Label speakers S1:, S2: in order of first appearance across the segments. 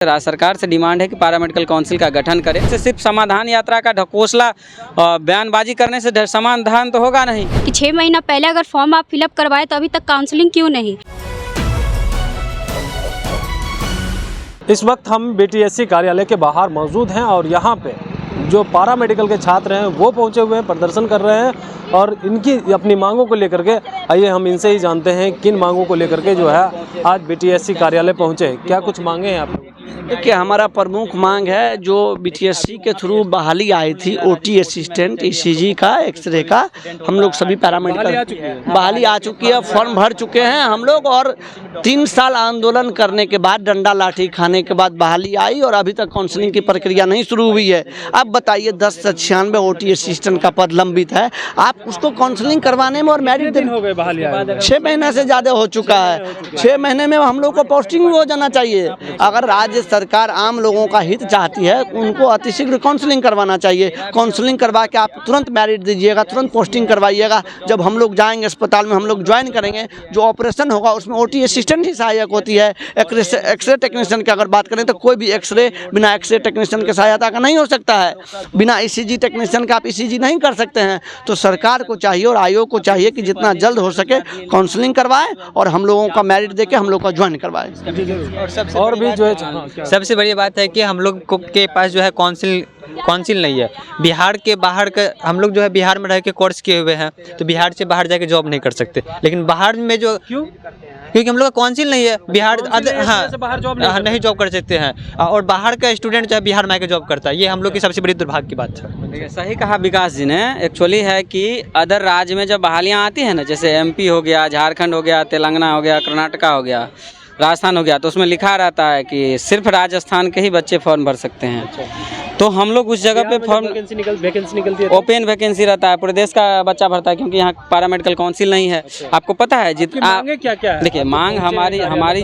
S1: राज्य सरकार से डिमांड है कि पारा मेडिकल काउंसिल का गठन करें। इससे सिर्फ समाधान यात्रा का ढकोसला बयानबाजी करने से समाधान तो होगा नहीं।
S2: कि 6 महीना पहले अगर फॉर्म आप फिलअप करवाए तो अभी तक काउंसलिंग क्यों नहीं?
S3: इस वक्त हम BTSC कार्यालय के बाहर मौजूद हैं और यहाँ पे जो पारा मेडिकल के छात्र हैं वो पहुँचे हुए हैं, प्रदर्शन कर रहे हैं और इनकी अपनी मांगों को लेकर के आइए हम इनसे ही जानते हैं किन मांगों को लेकर के जो है आज BTSC कार्यालय पहुँचे, क्या कुछ मांगे हैं आप?
S4: देखिए, हमारा प्रमुख मांग है जो BTSC के थ्रू बहाली आई थी OT असिस्टेंट, ECG का, एक्सरे का, हम लोग सभी पैरामेडिकल बहाली आ चुकी है, फॉर्म भर चुके हैं हम लोग और 3 साल आंदोलन करने के बाद, डंडा लाठी खाने के बाद बहाली आई और अभी तक काउंसलिंग की प्रक्रिया नहीं शुरू हुई है। अब बताइए 10 से 96 OT असिस्टेंट का पद लंबित है, आप उसको काउंसलिंग करवाने में और मेरिट देने
S3: हो गए बहाली
S4: 6 महीने से ज़्यादा हो चुका है। 6 महीने में हम लोग को पोस्टिंग भी हो जाना चाहिए। अगर राज्य सरकार आम लोगों का हित चाहती है, उनको अतिशीघ्र काउंसलिंग करवाना चाहिए। काउंसलिंग करवा के आप तुरंत मेरिट दीजिएगा, तुरंत पोस्टिंग करवाइएगा। जब हम लोग जाएंगे अस्पताल में, हम लोग ज्वाइन करेंगे, जो ऑपरेशन होगा उसमें OT असिस्टेंट ही सहायक होती है। एक्सरे टेक्नीशियन की अगर बात करें तो कोई भी एक्सरे बिना एक्सरे टेक्नीशियन की सहायता का नहीं हो सकता है। बिना ECG टेक्नीशियन का आप ECG नहीं कर सकते हैं। तो सरकार को चाहिए और आयोग को चाहिए कि जितना जल्द हो सके काउंसलिंग करवाएं और हम लोगों का मेरिट देके हम लोग का ज्वाइन करवाएं।
S3: और भी जो है
S5: सबसे बड़ी बात है कि हम लोग के पास जो है काउंसिल नहीं है। बिहार के बाहर का हम लोग जो है बिहार में रह के कोर्स किए हुए हैं, तो बिहार से बाहर जाके जॉब नहीं कर सकते। लेकिन बाहर में जो क्योंकि हम लोग का काउंसिल नहीं है, बिहार नहीं जॉब कर सकते हैं और बाहर का स्टूडेंट जो है बिहार में आके जॉब करता है। ये हम लोग की सबसे बड़ी दुर्भाग्य की बात है।
S1: सही कहा विकास जी ने। एक्चुअली है कि अदर राज्य में जब बहालियाँ आती हैं ना, जैसे MP हो गया, झारखंड हो गया, तेलंगाना हो गया, कर्नाटका हो गया, राजस्थान हो गया, तो उसमें लिखा रहता है कि सिर्फ राजस्थान के ही बच्चे फॉर्म भर सकते हैं। तो हम लोग उस जगह पे फॉर्म वैकेंसी निकलती है, ओपन वैकेंसी रहता है, पूरे देश का बच्चा भरता है क्योंकि यहाँ पारा मेडिकल काउंसिल नहीं है। आपको पता है
S3: क्या है?
S1: देखिए, मांग हमारी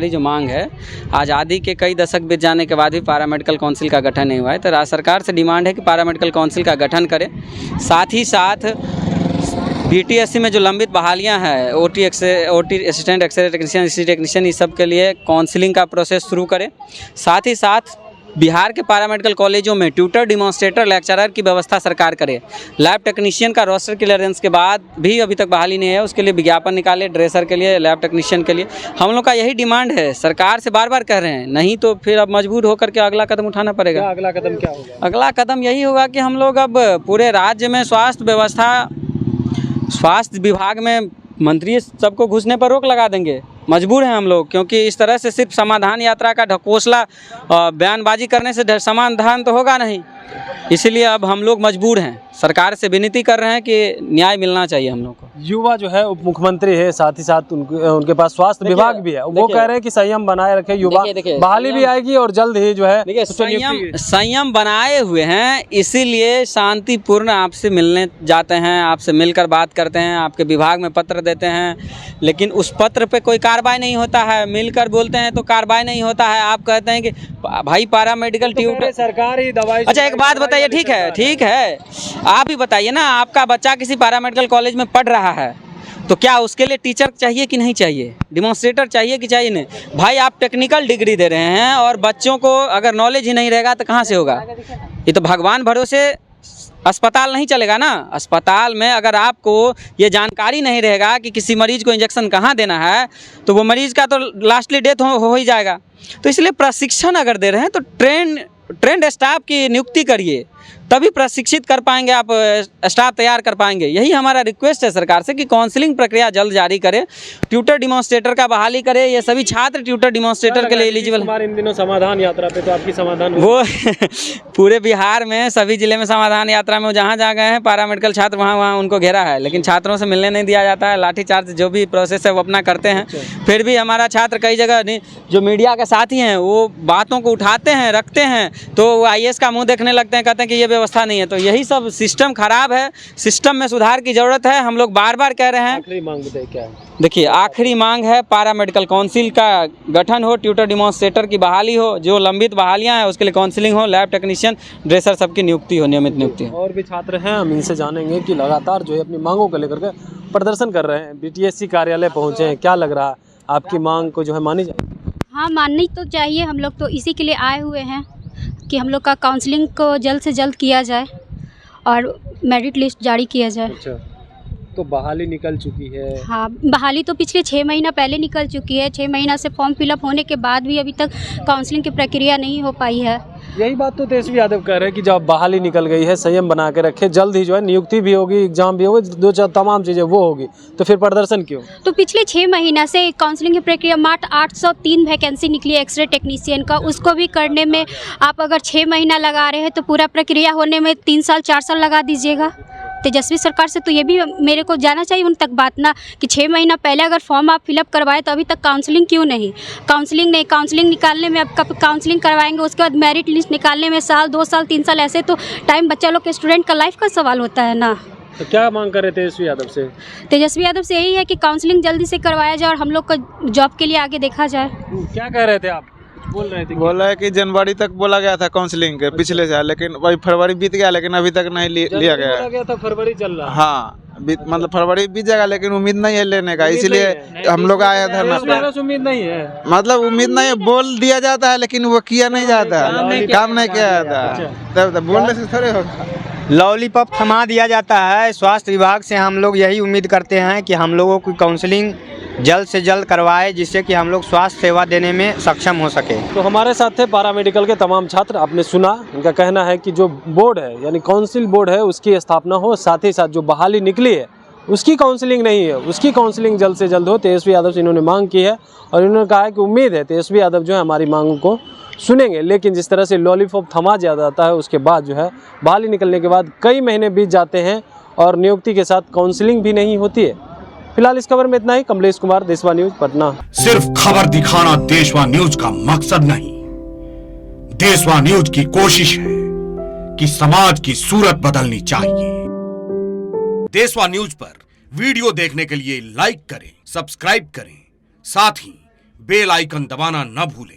S1: जो मांग है, आज़ादी के कई दशक बीत जाने के बाद भी पारा मेडिकल काउंसिल का गठन नहीं हुआ है। तो राज्य सरकार से डिमांड है कि पारा मेडिकल काउंसिल का गठन करें। साथ ही साथ BTSC में जो लंबित बहालियां हैं, OT assistant, x ray technician, ECG technician, इस सब के लिए काउंसलिंग का प्रोसेस शुरू करें। साथ ही साथ बिहार के पैरामेडिकल कॉलेजों में ट्यूटर, डिमॉन्स्ट्रेटर, लेक्चरर की व्यवस्था सरकार करे। लैब टेक्नीशियन का रोस्टर क्लियरेंस के बाद भी अभी तक बहाली नहीं है, उसके लिए विज्ञापन निकाले, ड्रेसर के लिए, लैब टेक्नीशियन के लिए। हम लोग का यही डिमांड है, सरकार से बार बार कह रहे हैं, नहीं तो फिर अब मजबूर होकर के अगला कदम उठाना पड़ेगा।
S3: अगला कदम क्या होगा?
S1: अगला कदम यही होगा कि हम लोग अब पूरे राज्य में स्वास्थ्य विभाग में मंत्री सबको घुसने पर रोक लगा देंगे। मजबूर हैं हम लोग, क्योंकि इस तरह से सिर्फ समाधान यात्रा का ढकोसला बयानबाजी करने से समाधान तो होगा नहीं। इसलिए अब हम लोग मजबूर हैं, सरकार से विनती कर रहे हैं कि न्याय मिलना चाहिए हम लोग को। युवा
S3: जो है उप मुख्यमंत्री है, साथ ही साथ उनके पास स्वास्थ्य विभाग भी है, वो कह रहे हैं कि संयम बनाए रखे, युवा बहाली भी आएगी और जल्द ही जो है
S1: संयम बनाए हुए हैं। इसीलिए शांतिपूर्ण आपसे मिलने जाते हैं, आपसे मिलकर बात करते हैं, आपके विभाग में पत्र देते हैं, लेकिन उस पत्र पे कोई कार्रवाई नहीं होता है। मिलकर बोलते हैं तो कार्रवाई नहीं होता है। आप कहते हैं कि भाई पारा मेडिकल ट्यूटर
S3: सरकार ही दवाई।
S1: अच्छा, एक बात बताइए, ठीक है, आप ही बताइए ना, आपका बच्चा किसी पारा मेडिकल कॉलेज में पढ़ रहा है तो क्या उसके लिए टीचर चाहिए कि नहीं चाहिए, डिमॉन्स्ट्रेटर चाहिए कि चाहिए नहीं? भाई, आप टेक्निकल डिग्री दे रहे हैं और बच्चों को अगर नॉलेज ही नहीं रहेगा तो कहाँ से होगा? ये तो भगवान भरोसे अस्पताल नहीं चलेगा ना। अस्पताल में अगर आपको ये जानकारी नहीं रहेगा कि किसी मरीज को इंजेक्शन कहाँ देना है, तो वो मरीज का तो लास्टली डेथ हो ही जाएगा। तो इसलिए प्रशिक्षण अगर दे रहे हैं तो ट्रेंड स्टाफ की नियुक्ति करिए, तभी प्रशिक्षित कर पाएंगे, आप स्टाफ तैयार कर पाएंगे। यही हमारा रिक्वेस्ट है सरकार से कि काउंसलिंग प्रक्रिया जल्द जारी करे, ट्यूटर डिमॉन्स्ट्रेटर का बहाली करे। ये सभी छात्र ट्यूटर डिमॉन्स्ट्रेटर के लिए एलिजिबल।
S3: हमारे इन दिनों समाधान यात्रा पे, तो आपकी समाधान
S1: वो पूरे बिहार में सभी जिले में समाधान यात्रा में जहाँ गए हैं पारा मेडिकल छात्र, वहाँ उनको घेरा है, लेकिन छात्रों से मिलने नहीं दिया जाता है। लाठीचार्ज जो भी प्रोसेस है वो अपना करते हैं। फिर भी हमारा छात्र कई जगह जो मीडिया के साथी हैं वो बातों को उठाते हैं, रखते हैं, तो वो IAS का मुँह देखने लगते हैं, कहते हैं कि ये व्यवस्था नहीं है। तो यही सब सिस्टम खराब है, सिस्टम में सुधार की जरूरत है। हम लोग बार बार कह रहे हैं।
S3: आखिरी मांग बताइए क्या है?
S1: देखिए, आखिरी मांग है पारा मेडिकल काउंसिल का गठन हो, ट्यूटर डिमॉन्स्ट्रेटर की बहाली हो, जो लंबित बहालियां हैं उसके लिए काउंसलिंग हो, लैब टेक्नीशियन, ड्रेसर सबकी नियुक्ति हो, नियमित नियुक्ति हो।
S3: और भी छात्र हैं, हम इनसे जानेंगे कि लगातार जो है अपनी मांगों को लेकर के प्रदर्शन कर रहे हैं, BTSC कार्यालय पहुँचे हैं, क्या लग रहा है आपकी मांग को जो है मानी जाएगी?
S2: हाँ, माननी तो चाहिए। हम लोग तो इसी के लिए आए हुए हैं कि हम लोग का काउंसलिंग को जल्द से जल्द किया जाए और मेरिट लिस्ट जारी किया जाए।
S3: अच्छा, तो बहाली निकल चुकी है।
S2: हाँ, बहाली तो पिछले 6 महीना पहले निकल चुकी है। 6 महीना से फॉर्म फिलअप होने के बाद भी अभी तक काउंसलिंग की प्रक्रिया नहीं हो पाई है।
S3: यही बात तो तेजस्वी यादव कह रहे हैं कि जब बहाली निकल गई है, संयम बना के रखे, जल्द ही जो है नियुक्ति भी होगी, एग्जाम भी होगी, दो चार तमाम चीज़ें वो होगी, तो फिर प्रदर्शन क्यों?
S2: तो पिछले 6 महीना से काउंसलिंग की प्रक्रिया मात्र 803 वैकेंसी निकली एक्सरे टेक्नीशियन का, उसको भी करने में आप अगर 6 महीना लगा रहे हैं तो पूरा प्रक्रिया होने में 3 साल 4 साल लगा दीजिएगा। तेजस्वी सरकार से तो ये भी मेरे को जाना चाहिए उन तक बात ना, कि 6 महीना पहले अगर फॉर्म आप फिलअप करवाए तो अभी तक काउंसलिंग क्यों नहीं? काउंसलिंग निकालने में, आप कब काउंसलिंग करवाएंगे, उसके बाद मेरिट लिस्ट निकालने में साल 2 साल 3 साल, ऐसे तो टाइम बच्चा लोग के स्टूडेंट का लाइफ का सवाल होता है ना।
S3: तो क्या मांग कर रहे तेजस्वी यादव से?
S2: तेजस्वी यादव से यही है कि काउंसलिंग जल्दी से करवाया जाए और हम लोग को जॉब के लिए आगे देखा जाए।
S3: क्या कह रहे थे आप? बोल रहे थे
S6: बोला है कि जनवरी तक बोला गया था काउंसलिंग के पिछले साल, लेकिन वही फरवरी बीत गया लेकिन अभी तक नहीं लिया गया।
S3: था फरवरी चल रहा।
S6: हाँ, मतलब फरवरी बीत जाएगा लेकिन उम्मीद नहीं है लेने का, इसलिए हम लोग आए धरना पे।
S3: उम्मीद नहीं है,
S6: मतलब उम्मीद नहीं है, बोल दिया जाता है लेकिन वो किया नहीं जाता, काम नहीं किया जाता, तब बोलने से थोड़े होगा।
S7: लॉलीपॉप थमा दिया जाता है। स्वास्थ्य विभाग से हम लोग यही उम्मीद करते हैं कि हम लोगों की काउंसलिंग जल्द से जल्द करवाए, जिससे कि हम लोग स्वास्थ्य सेवा देने में सक्षम हो सके।
S3: तो हमारे साथ थे पैरा मेडिकल के तमाम छात्र। आपने सुना, इनका कहना है कि जो बोर्ड है यानी काउंसिल बोर्ड है उसकी स्थापना हो, साथ ही साथ जो बहाली निकली है उसकी काउंसलिंग नहीं है, उसकी काउंसलिंग जल्द से जल्द हो। तेजस्वी यादव से इन्होंने मांग की है और इन्होंने कहा है कि उम्मीद है तेजस्वी यादव जो है हमारी मांगों को सुनेंगे। लेकिन जिस तरह से लॉलीपॉप थमा दिया जाता है उसके बाद जो है बहाली निकलने के बाद कई महीने बीत जाते हैं और नियुक्ति के साथ काउंसलिंग भी नहीं होती है। फिलहाल इस खबर में इतना ही। कमलेश कुमार, देशवा न्यूज, पटना।
S8: सिर्फ खबर दिखाना देशवा न्यूज का मकसद नहीं, देशवा न्यूज की कोशिश है कि समाज की सूरत बदलनी चाहिए। देशवा न्यूज पर वीडियो देखने के लिए लाइक करें, सब्सक्राइब करें, साथ ही बेल आइकन दबाना न भूलें।